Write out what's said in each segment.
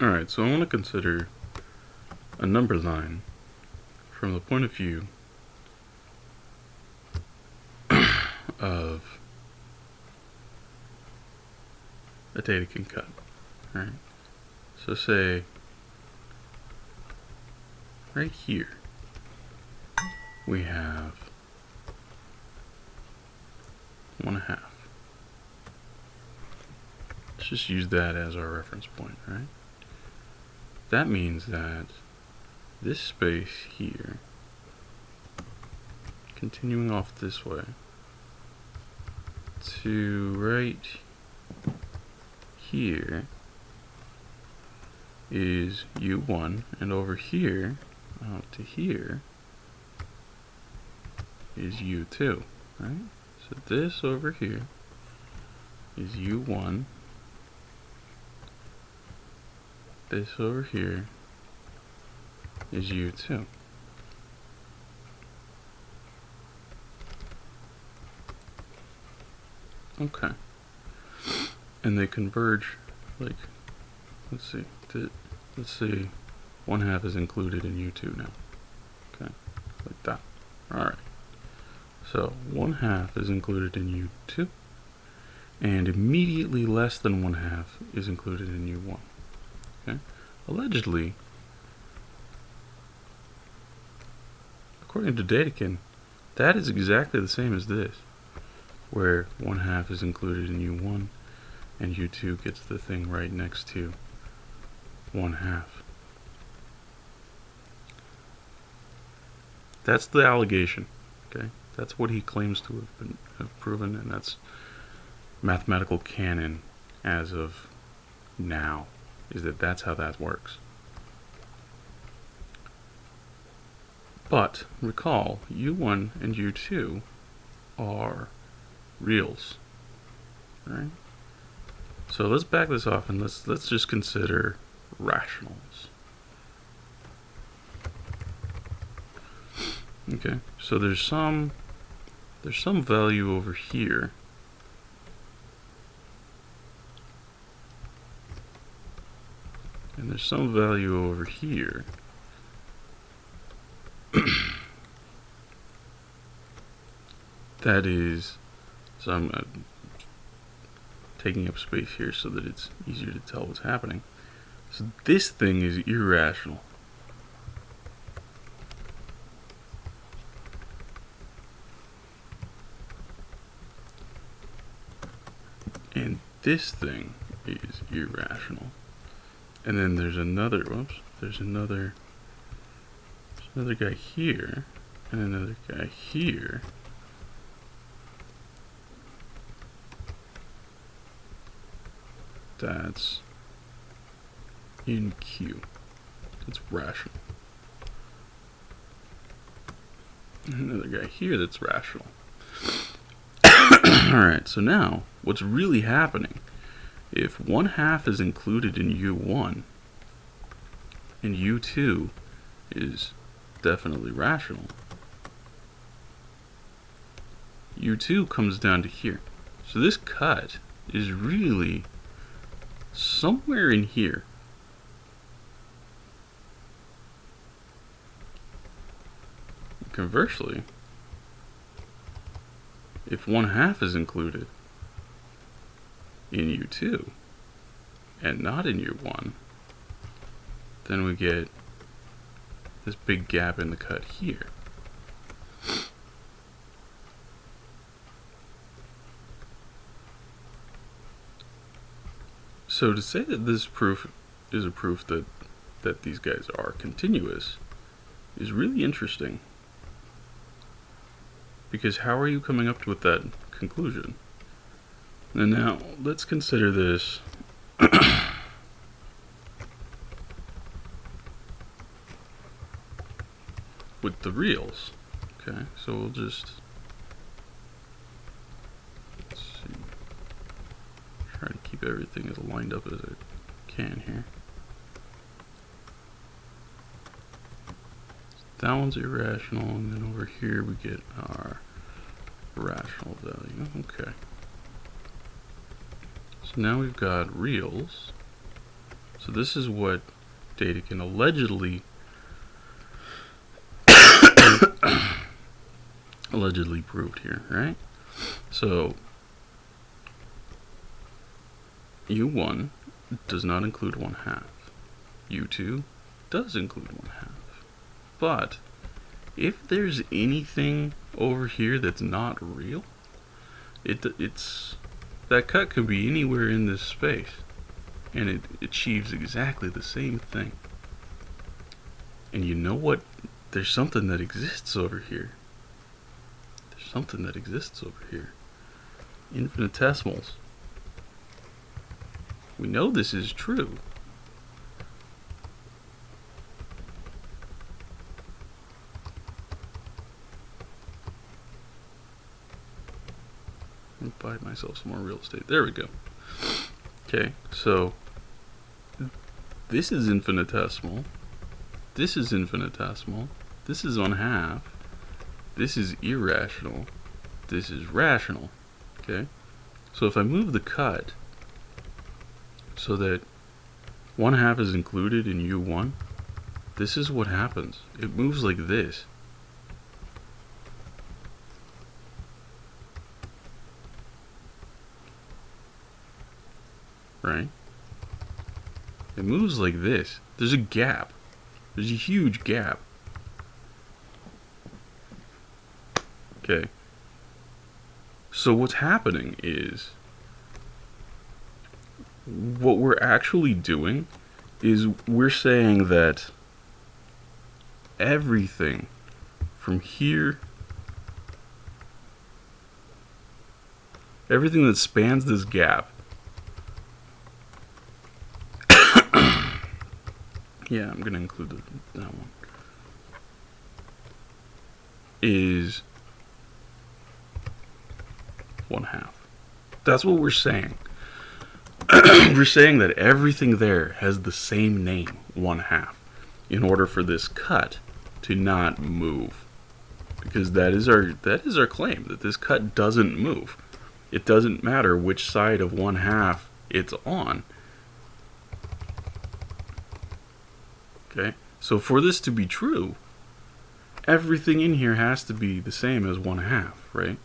Alright, so I want to consider a number line from the point of view of a Dedekind cut. Alright, so say right here we have 1/2. Let's just use that as our reference point, right? That means that this space here, continuing off this way to right here, is U1, and over here out to here is U2, right? So this over here is U1, this over here is U2. Okay. And they converge, like, let's see, let's see, 1/2 is included in U2 now. Okay, like that. Alright. So 1/2 is included in U2, and immediately less than 1/2 is included in U1. Okay? Allegedly, according to Dedekind, that is exactly the same as this, where 1/2 is included in U1, and U2 gets the thing right next to 1/2. That's the allegation, okay? That's what he claims to have proven, and that's mathematical canon as of now, is that that's how that works. But recall, U1 and U2 are reals, right? So let's back this off and let's just consider rationals. Okay, so there's some value over here and there's some value over here. That is, so I'm taking up space here so that it's easier to tell what's happening. So this thing is irrational. And this thing is irrational. And then there's another, there's another guy here, and another guy here. That's in Q. That's rational. And another guy here that's rational. Alright, so now, what's really happening, if 1/2 is included in U1, and U2 is definitely rational, U2 comes down to here. So this cut is really somewhere in here. Conversely, if 1/2 is included in U2 and not in U1, then we get this big gap in the cut here. So to say that this proof is a proof that these guys are continuous is really interesting. Because how are you coming up with that conclusion? And now let's consider this with the reals. Okay, so we'll just try to keep everything as lined up as I can here. That one's irrational, and then over here we get our rational value. Okay. So now we've got reals. So this is what Dedekind allegedly proved here, right? So U1 does not include 1/2. U2 does include 1/2. But if there's anything over here that's not real, it's that cut could be anywhere in this space, and it achieves exactly the same thing. And you know what? There's something that exists over here. There's something that exists over here. Infinitesimals. We know this is true. I'll buy myself some more real estate. There we go. Okay, so this is infinitesimal. This is infinitesimal. This is 1/2. This is irrational. This is rational. Okay, so if I move the cut so that 1/2 is included in U1, this is what happens. It moves like this. Right? It moves like this. There's a gap. There's a huge gap. Okay. So what's happening is, what we're actually doing is we're saying that everything from here, everything that spans this gap, yeah, I'm gonna include that one, is 1/2. That's what we're saying. We're saying that everything there has the same name, 1/2, in order for this cut to not move, because that is our claim, that this cut doesn't move. It doesn't matter which side of 1/2 it's on. Okay, so for this to be true, everything in here has to be the same as 1/2, right?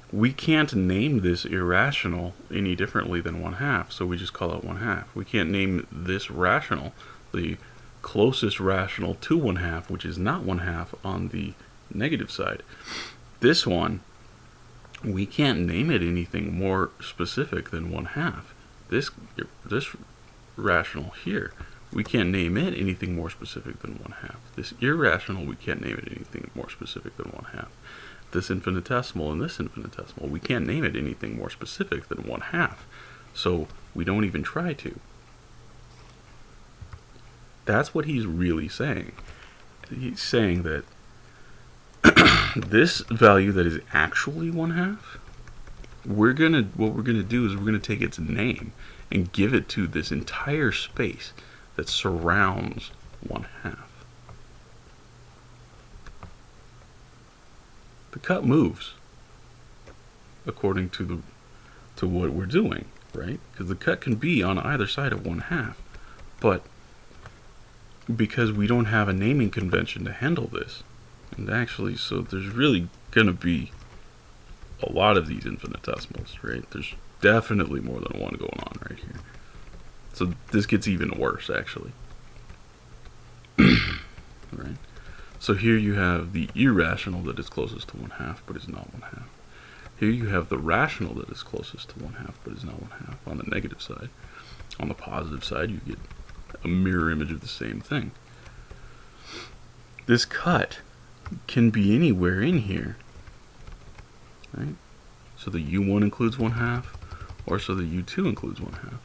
We can't name this irrational any differently than 1/2, so we just call it 1/2. We can't name this rational, the closest rational to 1/2, which is not 1/2 on the negative side. This one, we can't name it anything more specific than 1/2. This rational here, we can't name it anything more specific than 1/2. This irrational, we can't name it anything more specific than 1/2. This infinitesimal and this infinitesimal, we can't name it anything more specific than 1/2. So we don't even try to. That's what he's really saying. He's saying that this value that is actually 1/2, what we're gonna do is we're gonna take its name and give it to this entire space that surrounds 1/2. The cut moves according to what we're doing, right? Because the cut can be on either side of 1/2, but because we don't have a naming convention to handle this, and actually, so there's really gonna be a lot of these infinitesimals, right? There's definitely more than one going on right here. So this gets even worse, actually. Right? So here you have the irrational that is closest to 1/2, but is not 1/2. Here you have the rational that is closest to 1/2, but is not 1/2 on the negative side. On the positive side, you get a mirror image of the same thing. This cut can be anywhere in here, right? So the U1 includes 1/2, or so the U2 includes 1/2.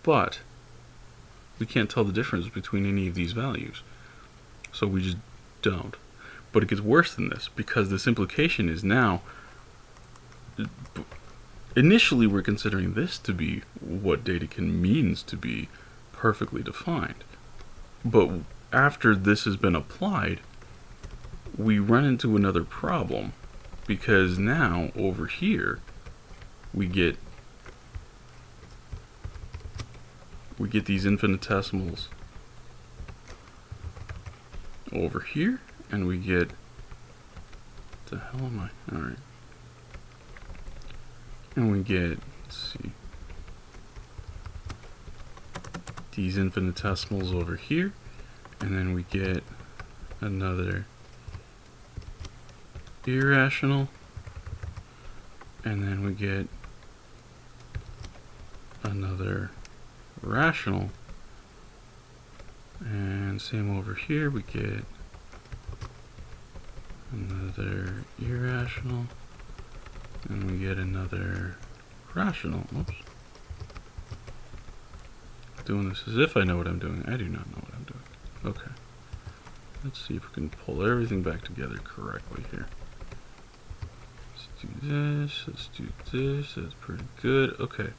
But we can't tell the difference between any of these values, so we just don't. But it gets worse than this, because this implication is now, initially we're considering this to be what Dedekind means to be perfectly defined, but after this has been applied, we run into another problem, because now over here we get these infinitesimals over here, and we get, what the hell am I? Alright. And we get, let's see, these infinitesimals over here, and then we get another irrational, and then we get another rational, and same over here, we get another irrational, and we get another rational. Oops. Doing this as if I know what I'm doing. I do not know what I'm doing. Okay. Let's see if we can pull everything back together correctly here. Let's do this. Let's do this. That's pretty good. Okay.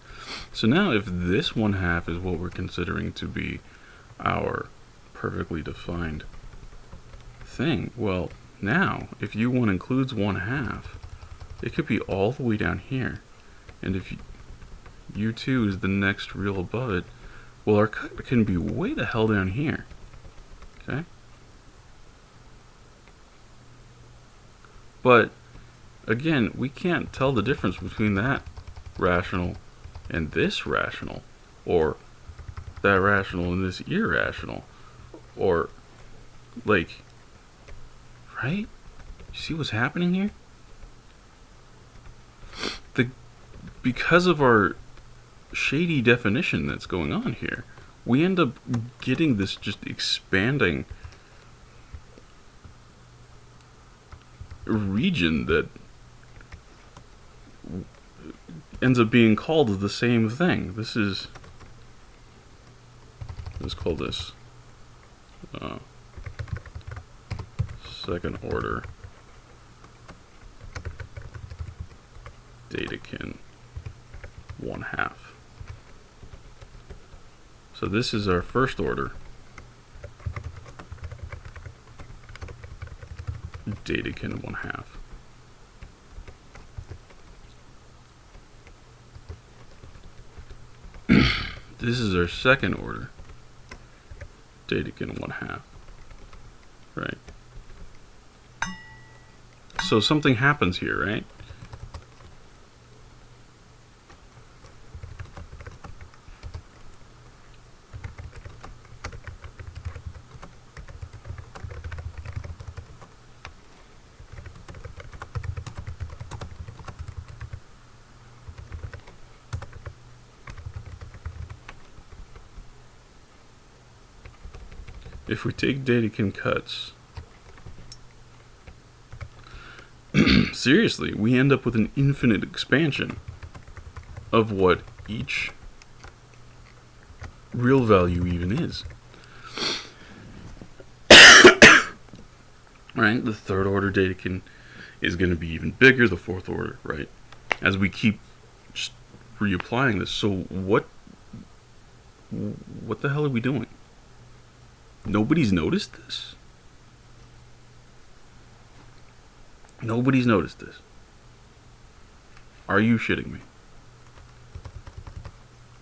So now if this 1/2 is what we're considering to be our perfectly defined thing, well, now if U1 includes 1/2, it could be all the way down here. And if U2 is the next real above it, well, our cut can be way the hell down here. Okay? But, again, we can't tell the difference between that rational and this rational, or that rational and this irrational, or, like, right? You see what's happening here? Because of our shady definition that's going on here, we end up getting this just expanding region that ends up being called the same thing. This is, let's call this second order Dedekind 1/2. So this is our first order Dedekind 1/2. This is our second order Dedekind 1/2. Right. So something happens here, right? If we take Dedekind cuts, seriously, we end up with an infinite expansion of what each real value even is. Right? The third order Dedekind is going to be even bigger, the fourth order, right? As we keep just reapplying this. So what the hell are we doing? Nobody's noticed this? Nobody's noticed this. Are you shitting me?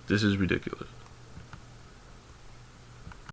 This is ridiculous.